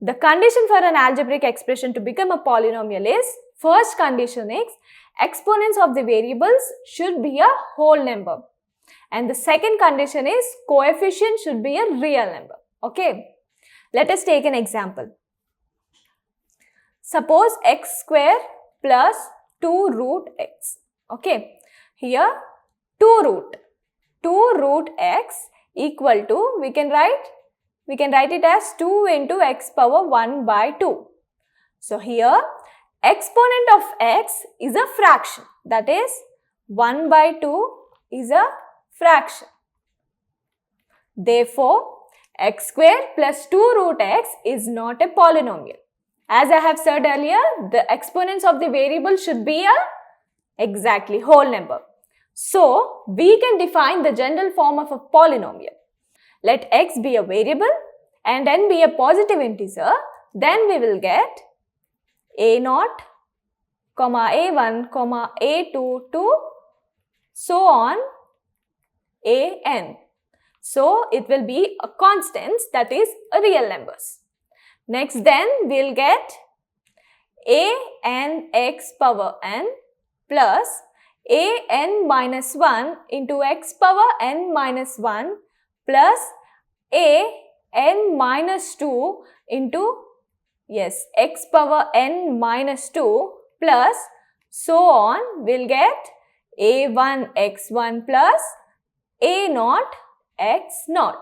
The condition for an algebraic expression to become a polynomial is, first condition is exponents of the variables should be a whole number. And the second condition is coefficient should be a real number. Okay. Let us take an example. Suppose x square plus 2 root x. Okay. Here 2 root x equal to, we can write it as 2 into x power 1 by 2. So here exponent of x is a fraction, that is 1 by 2 is a fraction. Therefore, x square plus 2 root x is not a polynomial. As I have said earlier, the exponents of the variable should be a exactly whole number. So, we can define the general form of a polynomial. Let x be a variable and n be a positive integer. Then we will get a0, a1, a2 to so on an. So, it will be a constants, that is a real numbers. Next then we will get an x power n plus an minus 1 into x power n minus 1 plus an minus 2 into x power n minus 2 plus so on, we will get a1 x1 plus a0 x0.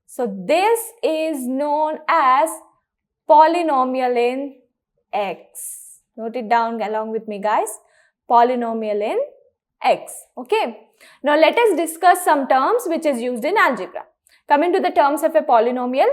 So, this is known as polynomial in x. Note it down along with me, guys. Polynomial in x. Okay. Now, let us discuss some terms which is used in algebra. Coming to the terms of a polynomial,